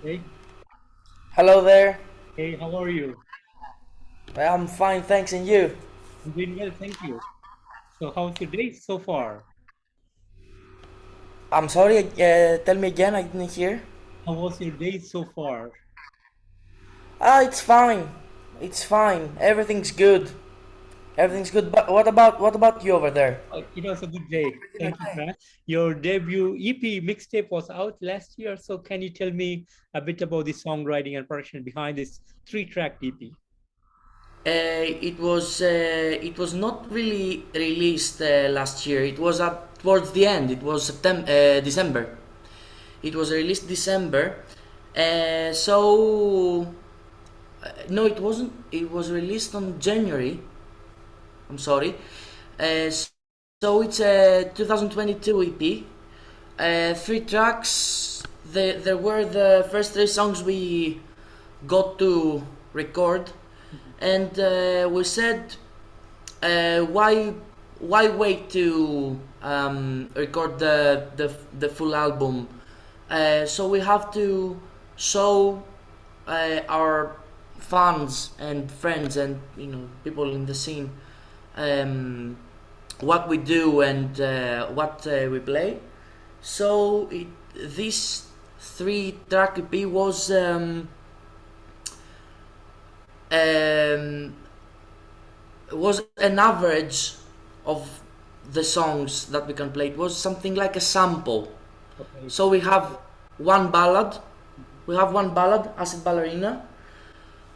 Hey, Hello there. hey, how are you? I'm fine, thanks, and you? I'm doing well, thank you. So, how's your day so far? I'm sorry, tell me again, I didn't hear. How was your day so far? It's fine. It's fine. Everything's good. Everything's good. But what about you over there? It was a good day. Everything Thank you, okay? Pat. Your debut EP mixtape was out last year. So, can you tell me a bit about the songwriting and production behind this three-track EP? It was not really released last year. It was towards the end. It was December. It was released December. No, it wasn't. It was released on January. I'm sorry. Uh, so it's a 2022 EP. Three tracks. There were the first three songs we got to record, Mhm. and we said, why wait to record the full album? So we have to show our fans and friends and people in the scene um, what we do and what we play. So this three-track EP um, was an average of the songs that we can play. It was something like a sample. Okay. So we have one ballad. Mhm. We have one ballad, Acid Ballerina.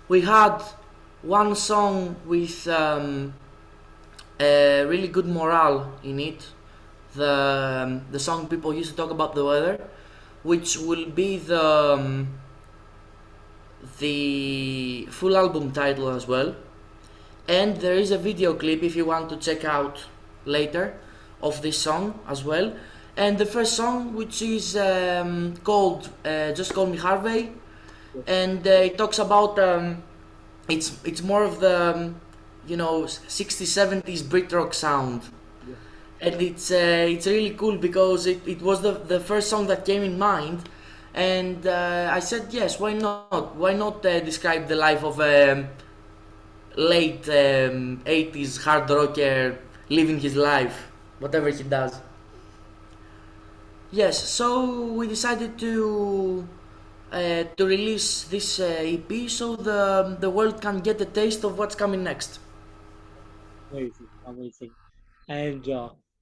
We had one song with a really good morale in it. The song people used to talk about the weather, which will be the full album title as well. And there is a video clip if you want to check out later of this song as well. And the first song, which is called "Just Call Me Harvey," Yes. and it talks about it's more of the 60s 70s Brit rock sound, Yes. and it's really cool because it was the first song that came in mind, and I said yes, why not describe the life of a late 80s hard rocker living his life, whatever he does. Yes, so we decided to release this EP so the world can get a taste of what's coming next. Amazing, amazing. And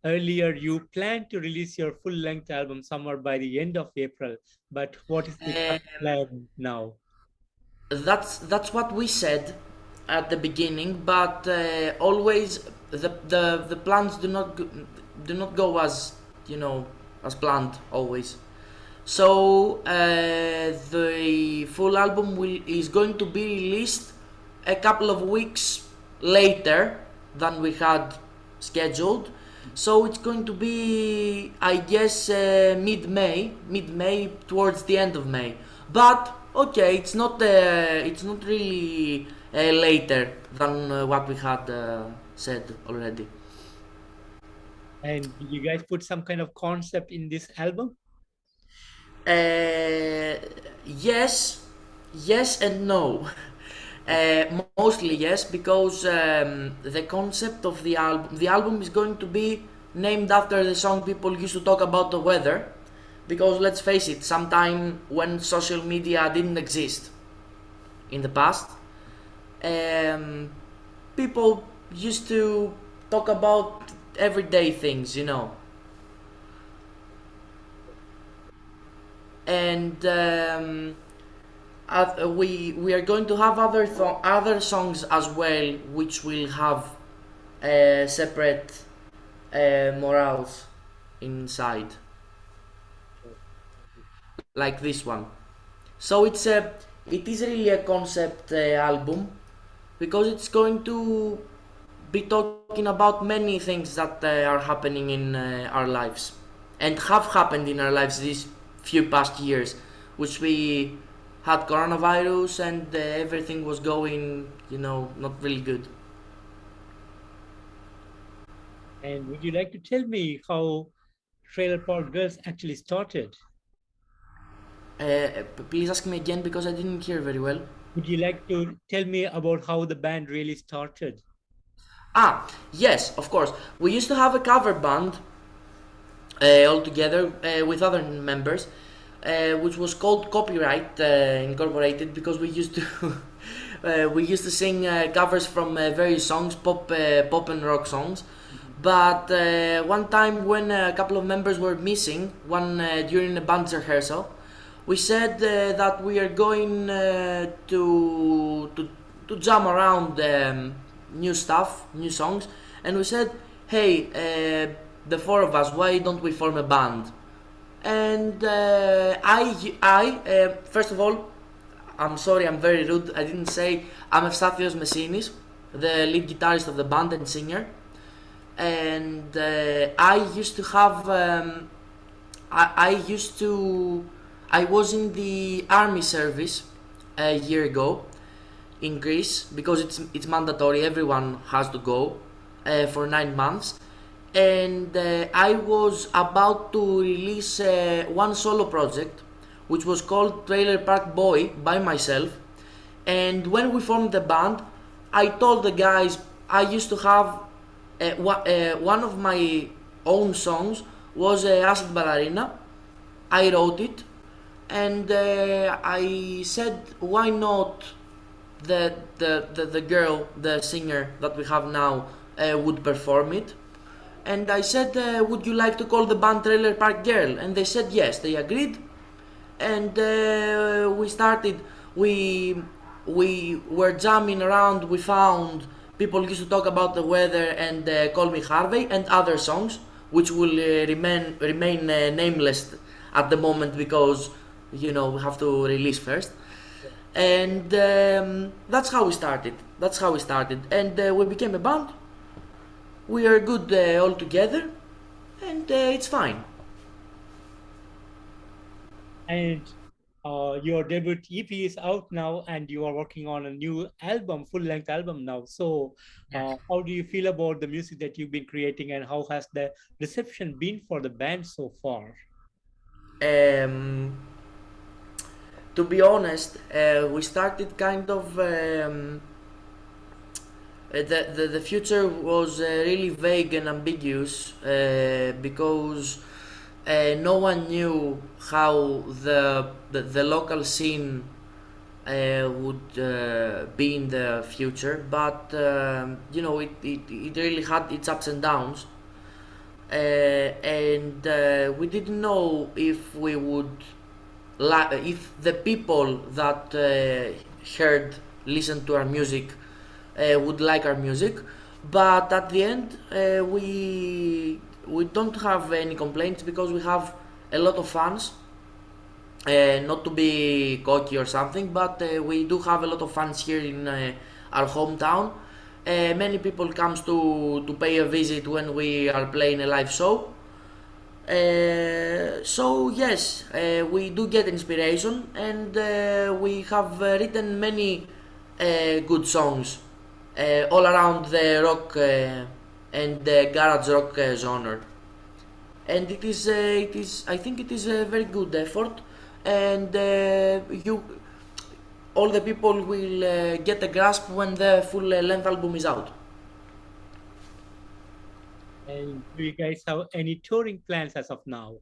earlier, you planned to release your full-length album somewhere by the end of April. But what is the current plan now? That's what we said at the beginning, but always the plans do not go as planned always. So the full album is going to be released a couple of weeks later than we had scheduled. So it's going to be, I guess, mid May, towards the end of May. But okay, it's not really later than what we had said already. And did you guys put some kind of concept in this album? Uh, yes, yes and no. Mostly yes, because the concept of the album is going to be named after the song people used to talk about the weather. Because let's face it, sometime when social media didn't exist in the past, um, people used to talk about everyday things. And we are going to have other songs as well, which will have separate morals inside, like this one. So it is really a concept album because it's going to be talking about many things that are happening in our lives and have happened in our lives these few past years, which we had coronavirus and everything was going, not really good. And would you like to tell me how Trailer Park Girls actually started? Please ask me again because I didn't hear very well. Would you like to tell me about how the band really started? Ah, yes, of course. We used to have a cover band all together with other members, which was called Copyright Incorporated because we used to we used to sing covers from various songs, pop and rock songs. But one time when a couple of members were missing, one during a band rehearsal, we said that we are going to jam around new stuff, new songs, and we said, "Hey, the four of us, why don't we form a band?" And first of all, I'm sorry, I'm very rude. I didn't say I'm Efstathios Messinis, the lead guitarist of the band and singer. And I used to have, I was in the army service a year ago in Greece because it's mandatory. Everyone has to go for 9 months. And I was about to release one solo project which was called Trailer Park Boy by myself. And when we formed the band, I told the guys I used to have one of my own songs was Acid Ballerina. I wrote it, and I said, why not the girl, the singer that we have now, would perform it. And I said, would you like to call the band Trailer Park Girl? And they said yes, they agreed. And we started, we were jamming around, we found people used to talk about the weather and Call Me Harvey and other songs, which will remain nameless at the moment because, you know, we have to release first. And that's how we started. And we became a band. We are good all together, and it's fine. And your debut EP is out now, and you are working on a new album, full-length album now. So, how do you feel about the music that you've been creating, and how has the reception been for the band so far? Um, to be honest, we started kind of. The future was really vague and ambiguous because no one knew how the local scene would be in the future, but you know, it really had its ups and downs. And we didn't know if we would if the people that heard listened to our music would like our music, but at the end we don't have any complaints because we have a lot of fans. Not to be cocky or something, but we do have a lot of fans here in our hometown. Many people comes to pay a visit when we are playing a live show. So yes, we do get inspiration, and we have written many good songs all around the rock and the garage rock genre. And it is I think it is a very good effort, and you all the people will get a grasp when the full length album is out. And do you guys have any touring plans as of now?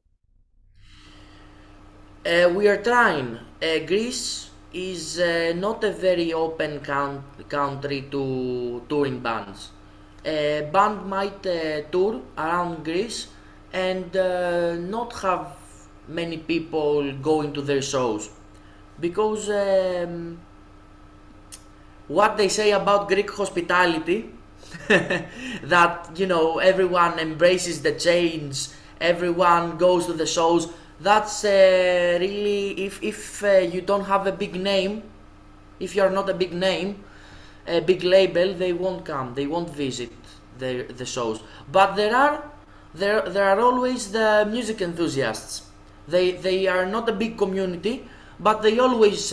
We are trying. Greece is not a very open country to touring bands. A band might tour around Greece and not have many people going to their shows because what they say about Greek hospitality that, you know, everyone embraces the change, everyone goes to the shows. That's really, if you don't have a big name, if you are not a big name, a big label, they won't come, they won't visit the shows. But there are always the music enthusiasts. They are not a big community, but they always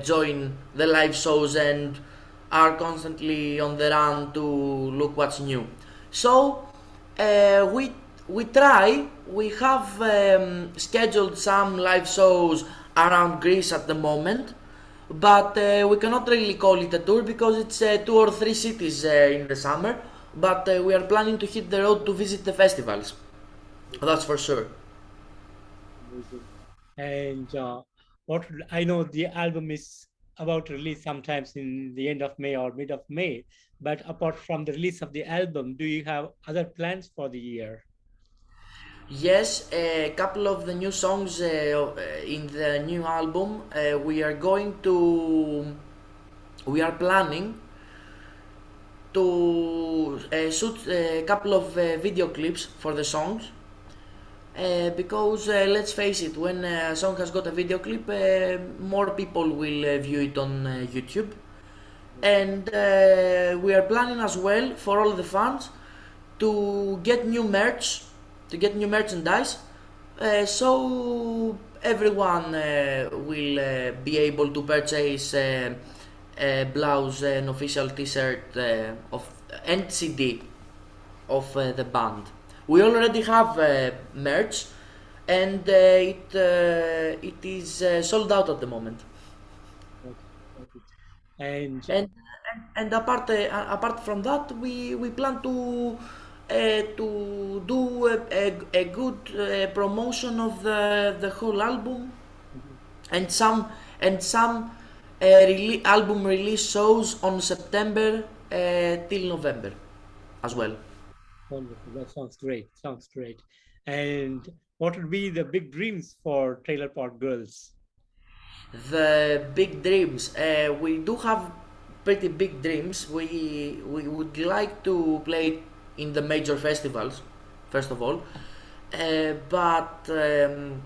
join the live shows and are constantly on the run to look what's new. So we try. We have scheduled some live shows around Greece at the moment, but we cannot really call it a tour because it's 2 or 3 cities in the summer. But we are planning to hit the road to visit the festivals. That's for sure. Amazing. And what I know the album is about to release sometimes in the end of May or mid of May. But apart from the release of the album, do you have other plans for the year? Yes, a couple of the new songs in the new album. We are planning to shoot a couple of video clips for the songs. Because let's face it, when a song has got a video clip, more people will view it on YouTube. And we are planning as well for all the fans to get new merch, to get new merchandise, so everyone will be able to purchase a blouse, an official T-shirt of and CD of the band. We already have merch, and it is sold out at the moment. Got it. And And and apart from that, we plan to do a good promotion of the whole album, mhm, and some album release shows on September till November as well. wonderful. That sounds great. Sounds great. And what would be the big dreams for Trailer Park Girls? The big dreams. We do have pretty big dreams. We would like to play in the major festivals, first of all, but the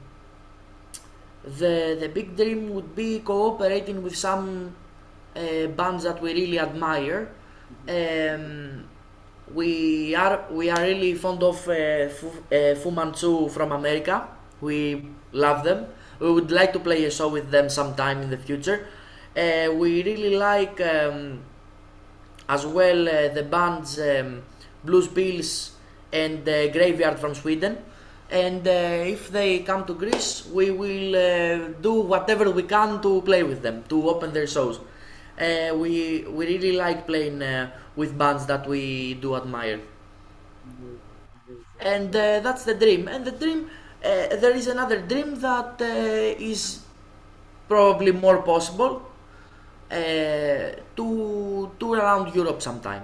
big dream would be cooperating with some bands that we really admire. Mhm. Um, we are really fond of Fu Manchu from America. We love them. We would like to play a show with them sometime in the future. We really like as well the bands Blues Pills and Graveyard from Sweden. And if they come to Greece, we will do whatever we can to play with them, to open their shows. We really like playing with bands that we do admire, Amazing, amazing. and that's the dream. And the dream, there is another dream that is probably more possible, to tour around Europe sometime.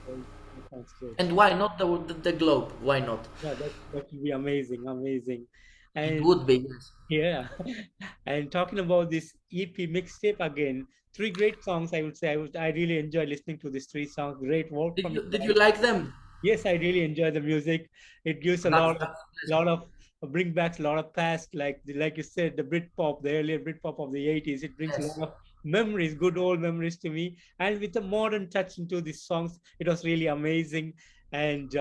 Great. That sounds great. And why not the globe? Why not? Yeah, that will be amazing, amazing. It And would be. Yes. yeah, and talking about this EP mixtape again, three great songs. I would say I really enjoy listening to these three songs. Great work Did from you you did you guys. like them? Yes, I really enjoy the music. It gives a That's lot of that's pleasant. lot of bring back a lot of past, like you said, the Britpop, the earlier Britpop of the 80s. It brings a lot Yes. of memories, good old memories to me. And with a modern touch into these songs, it was really amazing. And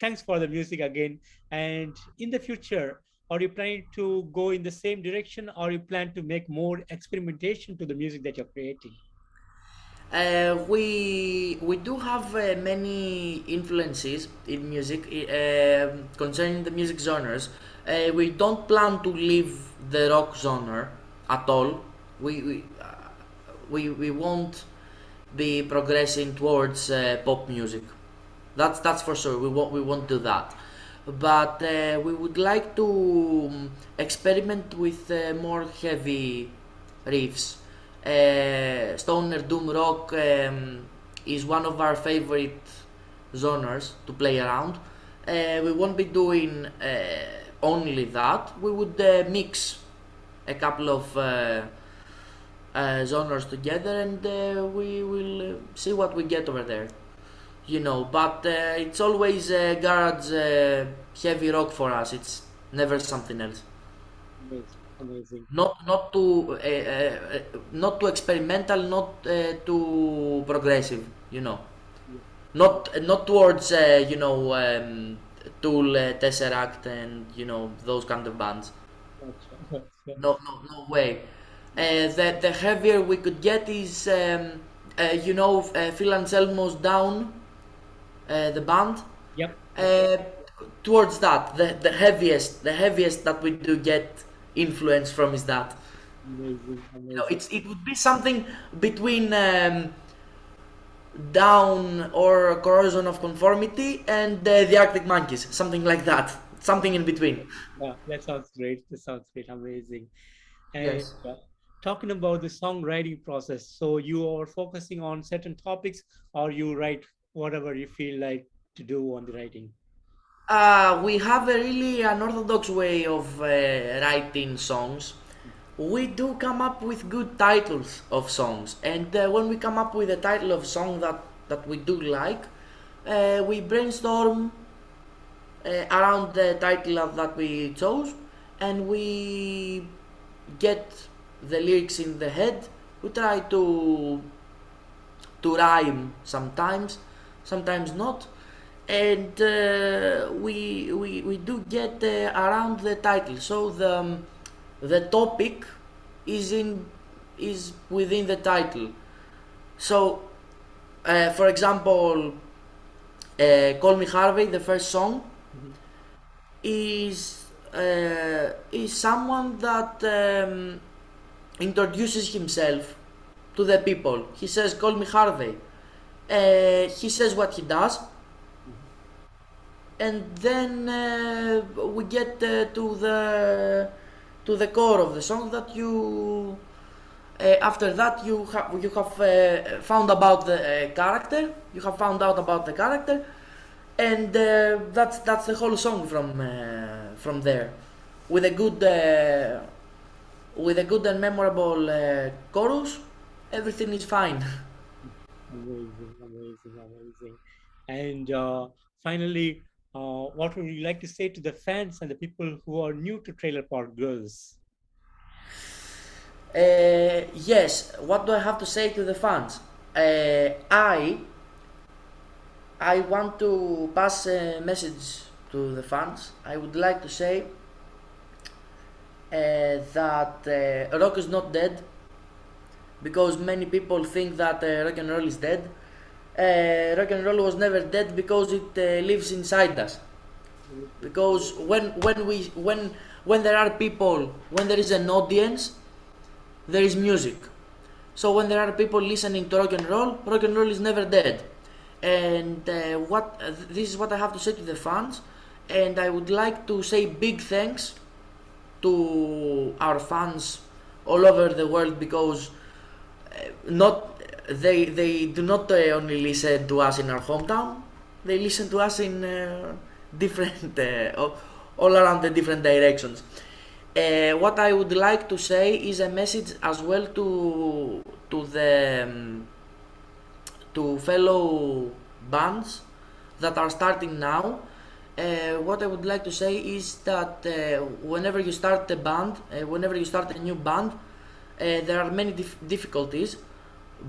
thanks for the music again. And in the future, are you planning to go in the same direction, or you plan to make more experimentation to the music that you're creating? We do have many influences in music concerning the music genres. We don't plan to leave the rock genre at all. We we we won't be progressing towards pop music. That's for sure. We won't do that. But we would like to experiment with more heavy riffs. Stoner doom rock is one of our favorite genres to play around. We won't be doing only that. We would mix a couple of genres together, and we will see what we get over there. But it's always garage heavy rock for us. It's never something else. Amazing, amazing. Not too experimental, not too progressive. Yeah, Not towards Tool, Tesseract, and those kind of bands. gotcha. No way. The heavier we could get is Phil Anselmo's Down, the band. Yep. Uh, Towards that, the heaviest that we do get influence from his dad. Amazing, You know, amazing. it would be something between Down or Corrosion of Conformity and the Arctic Monkeys, something like that, something in between. Yeah, that sounds great. That sounds great. Amazing. And Yes. talking about the songwriting process, so you are focusing on certain topics, or you write whatever you feel like to do on the writing? We have a really unorthodox way of writing songs. We do come up with good titles of songs, and when we come up with a title of song that we do like, we brainstorm around the title that we chose, and we get the lyrics in the head. We try to rhyme sometimes, sometimes not, and we do get around the title. So the topic is in is within the title. So, for example, "Call Me Harvey," the first song, Mhm. is someone that introduces himself to the people. He says, "Call me Harvey." He says what he does, Mhm. and then we get to the core of the song that you. After that, you have found about the character. You have found out about the character, and that's the whole song from there, with a good and memorable chorus. Everything is fine. Amazing, amazing, amazing. And finally, what would you like to say to the fans and the people who are new to Trailer Park Girls? Yes, what do I have to say to the fans? I want to pass a message to the fans. I would like to say that rock is not dead, because many people think that rock and roll is dead. Rock and roll was never dead because it lives inside us. Because when there are people, when there is an audience, there is music. So when there are people listening to rock and roll is never dead. And what this is what I have to say to the fans, and I would like to say big thanks to our fans all over the world, because not they do not only listen to us in our hometown, they listen to us in different all around the different directions. What I would like to say is a message as well to the to fellow bands that are starting now. What I would like to say is that whenever you start a band, whenever you start a new band, there are many difficulties,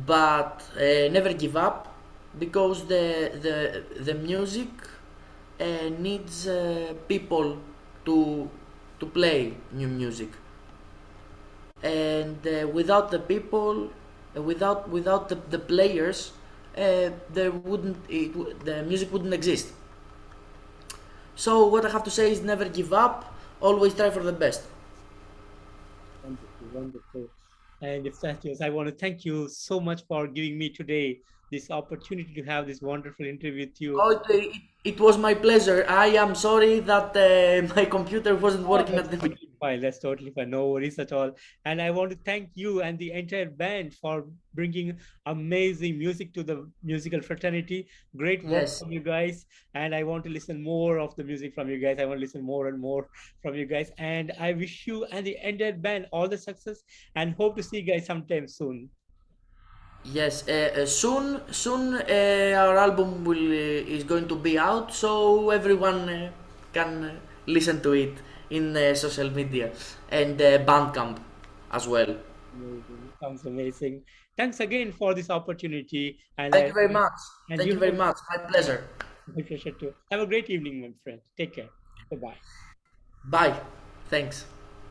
but never give up, because the music needs people to to play new music, and without the people, without the players, there wouldn't the music wouldn't exist. So what I have to say is never give up, always try for the best. Wonderful, wonderful. And Efstathios, I want to thank you so much for giving me today this opportunity to have this wonderful interview with you. Oh, it was my pleasure. I am sorry that my computer wasn't Oh, working that's at the beginning. totally fine. That's totally fine. No worries at all. And I want to thank you and the entire band for bringing amazing music to the musical fraternity. Great work Yes, from you guys. And I want to listen more of the music from you guys. I want to listen more and more from you guys. And I wish you and the entire band all the success and hope to see you guys sometime soon. yes. Soon, our album will is going to be out, so everyone can listen to it in social media and Bandcamp as well. Amazing. Sounds amazing. Thanks again for this opportunity. Thank you very much. And Thank you you very have much. My pleasure. my pleasure too. Have a great evening, my friend. Take care. Bye bye. Bye. Thanks.